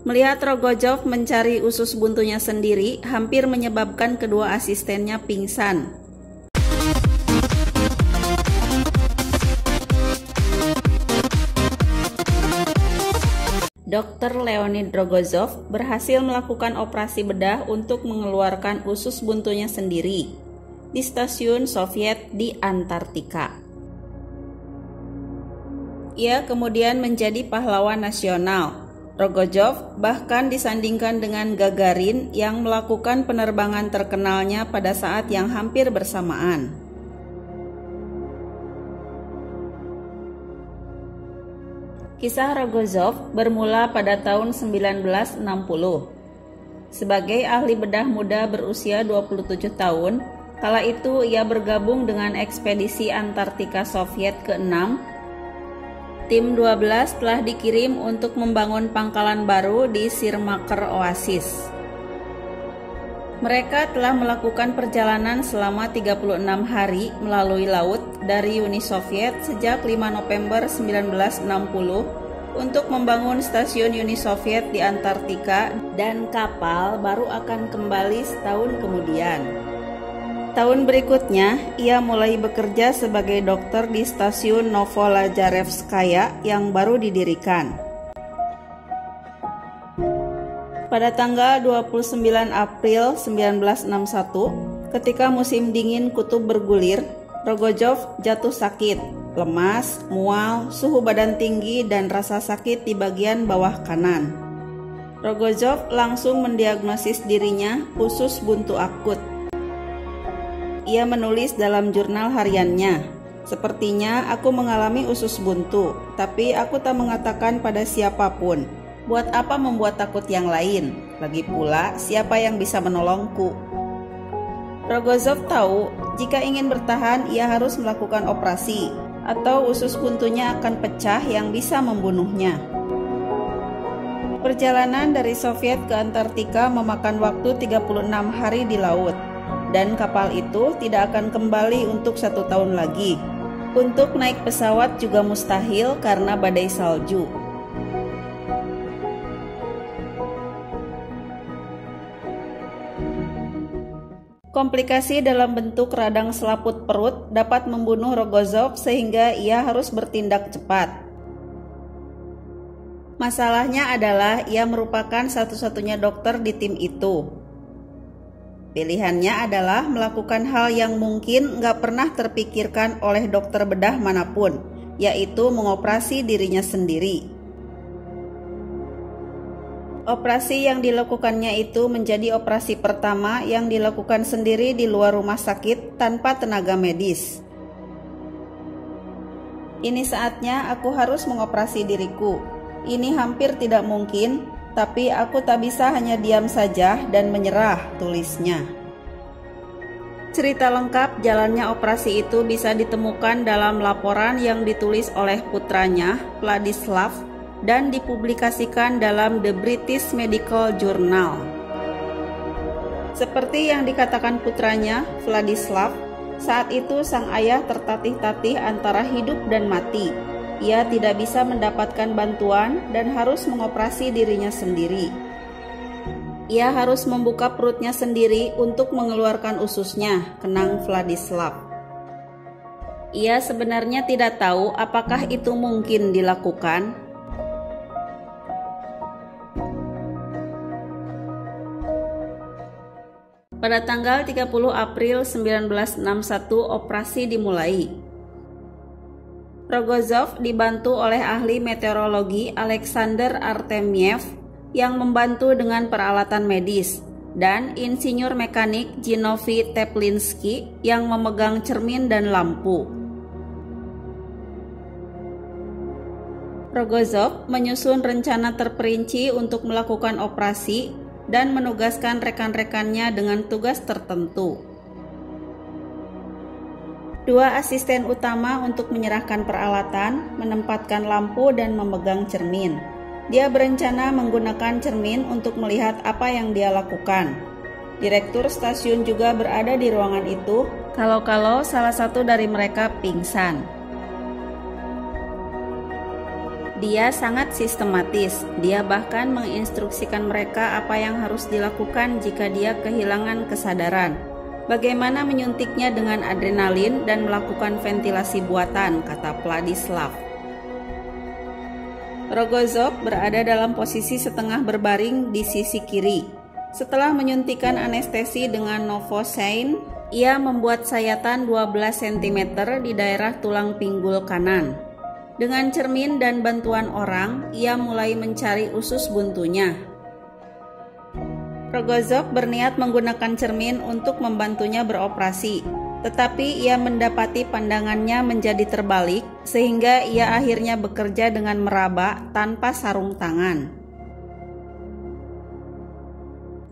Melihat Rogozov mencari usus buntunya sendiri, hampir menyebabkan kedua asistennya pingsan. Dr. Leonid Rogozov berhasil melakukan operasi bedah untuk mengeluarkan usus buntunya sendiri di stasiun Soviet di Antartika. Ia kemudian menjadi pahlawan nasional. Rogozov bahkan disandingkan dengan Gagarin yang melakukan penerbangan terkenalnya pada saat yang hampir bersamaan. Kisah Rogozov bermula pada tahun 1960. Sebagai ahli bedah muda berusia 27 tahun, kala itu ia bergabung dengan ekspedisi Antartika Soviet ke-6. Tim 12 telah dikirim untuk membangun pangkalan baru di Sirmaker Oasis. Mereka telah melakukan perjalanan selama 36 hari melalui laut dari Uni Soviet sejak 5 November 1960 untuk membangun stasiun Uni Soviet di Antartika, dan kapal baru akan kembali setahun kemudian. Tahun berikutnya, ia mulai bekerja sebagai dokter di stasiun Novolazarevskaya yang baru didirikan. Pada tanggal 29 April 1961, ketika musim dingin kutub bergulir, Rogozov jatuh sakit, lemas, mual, suhu badan tinggi, dan rasa sakit di bagian bawah kanan. Rogozov langsung mendiagnosis dirinya usus buntu akut. Ia menulis dalam jurnal hariannya, "Sepertinya aku mengalami usus buntu, tapi aku tak mengatakan pada siapapun. Buat apa membuat takut yang lain? Lagi pula, siapa yang bisa menolongku?" Rogozov tahu jika ingin bertahan ia harus melakukan operasi, atau usus buntunya akan pecah yang bisa membunuhnya. Perjalanan dari Soviet ke Antartika memakan waktu 36 hari di laut, dan kapal itu tidak akan kembali untuk 1 tahun lagi. Untuk naik pesawat juga mustahil karena badai salju. Komplikasi dalam bentuk radang selaput perut dapat membunuh Rogozov sehingga ia harus bertindak cepat. Masalahnya adalah ia merupakan satu-satunya dokter di tim itu. Pilihannya adalah melakukan hal yang mungkin nggak pernah terpikirkan oleh dokter bedah manapun, yaitu mengoperasi dirinya sendiri. Operasi yang dilakukannya itu menjadi operasi pertama yang dilakukan sendiri di luar rumah sakit tanpa tenaga medis. "Ini saatnya aku harus mengoperasi diriku. Ini hampir tidak mungkin, tapi aku tak bisa hanya diam saja dan menyerah," tulisnya. Cerita lengkap jalannya operasi itu bisa ditemukan dalam laporan yang ditulis oleh putranya, Vladislav, dan dipublikasikan dalam The British Medical Journal. Seperti yang dikatakan putranya, Vladislav, saat itu sang ayah tertatih-tatih antara hidup dan mati. Ia tidak bisa mendapatkan bantuan dan harus mengoperasi dirinya sendiri. Ia harus membuka perutnya sendiri untuk mengeluarkan ususnya, kenang Vladislav. Ia sebenarnya tidak tahu apakah itu mungkin dilakukan. Pada tanggal 30 April 1961 operasi dimulai. Rogozov dibantu oleh ahli meteorologi Alexander Artemiev yang membantu dengan peralatan medis, dan insinyur mekanik Zinovy Teplinsky yang memegang cermin dan lampu. Rogozov menyusun rencana terperinci untuk melakukan operasi dan menugaskan rekan-rekannya dengan tugas tertentu. 2 asisten utama untuk menyerahkan peralatan, menempatkan lampu, dan memegang cermin. Dia berencana menggunakan cermin untuk melihat apa yang dia lakukan. Direktur stasiun juga berada di ruangan itu, kalau-kalau salah satu dari mereka pingsan. Dia sangat sistematis. Dia bahkan menginstruksikan mereka apa yang harus dilakukan jika dia kehilangan kesadaran. Bagaimana menyuntiknya dengan adrenalin dan melakukan ventilasi buatan, kata Vladislav. Rogozov berada dalam posisi setengah berbaring di sisi kiri. Setelah menyuntikkan anestesi dengan Novocaine, ia membuat sayatan 12 cm di daerah tulang pinggul kanan. Dengan cermin dan bantuan orang, ia mulai mencari usus buntunya. Rogozov berniat menggunakan cermin untuk membantunya beroperasi, tetapi ia mendapati pandangannya menjadi terbalik sehingga ia akhirnya bekerja dengan meraba tanpa sarung tangan.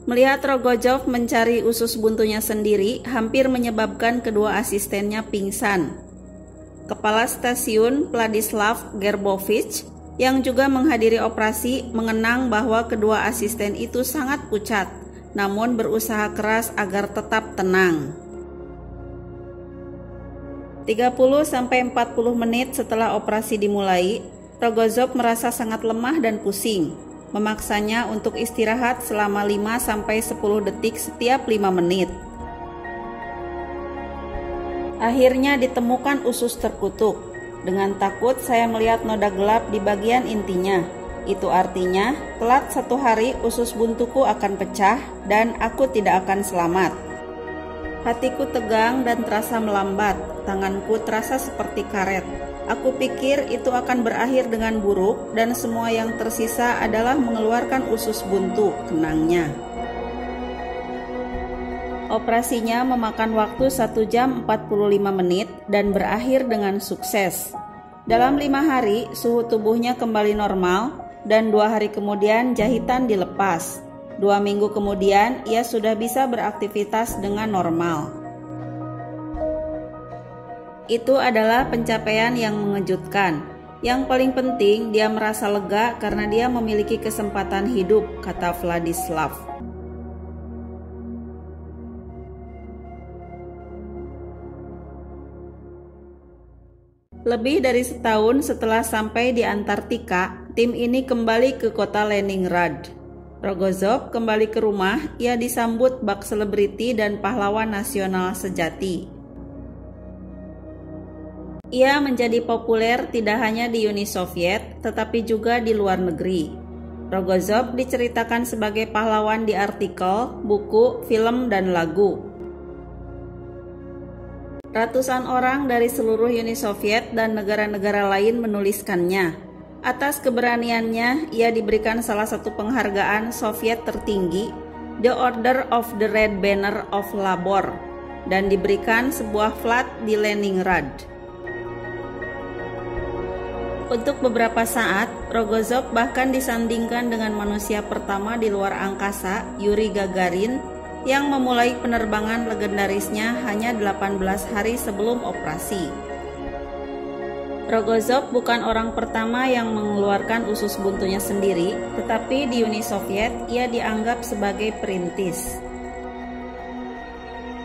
Melihat Rogozov mencari usus buntunya sendiri hampir menyebabkan kedua asistennya pingsan. Kepala stasiun Vladislav Gerbovich yang juga menghadiri operasi mengenang bahwa kedua asisten itu sangat pucat, namun berusaha keras agar tetap tenang. 30-40 menit setelah operasi dimulai, Rogozov merasa sangat lemah dan pusing, memaksanya untuk istirahat selama 5-10 detik setiap 5 menit. Akhirnya ditemukan usus terkutuk. Dengan takut saya melihat noda gelap di bagian intinya. Itu artinya, telat 1 hari usus buntuku akan pecah dan aku tidak akan selamat. Hatiku tegang dan terasa melambat, tanganku terasa seperti karet. Aku pikir itu akan berakhir dengan buruk dan semua yang tersisa adalah mengeluarkan usus buntu, kenangnya. Operasinya memakan waktu 1 jam 45 menit dan berakhir dengan sukses. Dalam 5 hari, suhu tubuhnya kembali normal dan 2 hari kemudian jahitan dilepas. 2 minggu kemudian, ia sudah bisa beraktivitas dengan normal. Itu adalah pencapaian yang mengejutkan. Yang paling penting, dia merasa lega karena dia memiliki kesempatan hidup, kata Vladislav. Lebih dari setahun setelah sampai di Antartika, tim ini kembali ke kota Leningrad. Rogozov kembali ke rumah, ia disambut bak selebriti dan pahlawan nasional sejati. Ia menjadi populer tidak hanya di Uni Soviet, tetapi juga di luar negeri. Rogozov diceritakan sebagai pahlawan di artikel, buku, film, dan lagu. Ratusan orang dari seluruh Uni Soviet dan negara-negara lain menuliskannya. Atas keberaniannya, ia diberikan salah satu penghargaan Soviet tertinggi, The Order of the Red Banner of Labor, dan diberikan sebuah flat di Leningrad. Untuk beberapa saat, Rogozov bahkan disandingkan dengan manusia pertama di luar angkasa, Yuri Gagarin, yang memulai penerbangan legendarisnya hanya 18 hari sebelum operasi. Rogozov bukan orang pertama yang mengeluarkan usus buntunya sendiri, tetapi di Uni Soviet ia dianggap sebagai perintis.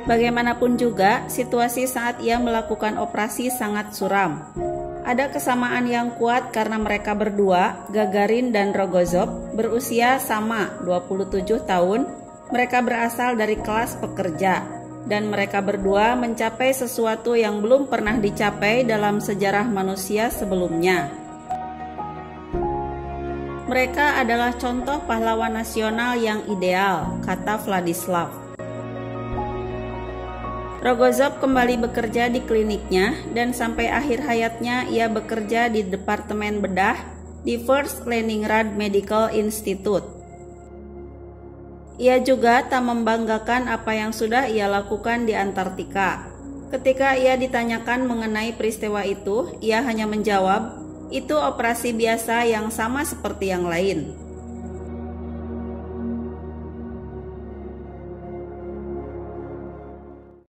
Bagaimanapun juga, situasi saat ia melakukan operasi sangat suram. Ada kesamaan yang kuat karena mereka berdua, Gagarin dan Rogozov, berusia sama 27 tahun. Mereka berasal dari kelas pekerja, dan mereka berdua mencapai sesuatu yang belum pernah dicapai dalam sejarah manusia sebelumnya. Mereka adalah contoh pahlawan nasional yang ideal, kata Vladislav. Rogozov kembali bekerja di kliniknya dan sampai akhir hayatnya ia bekerja di Departemen Bedah di First Leningrad Medical Institute. Ia juga tak membanggakan apa yang sudah ia lakukan di Antartika. Ketika ia ditanyakan mengenai peristiwa itu, ia hanya menjawab, "Itu operasi biasa yang sama seperti yang lain."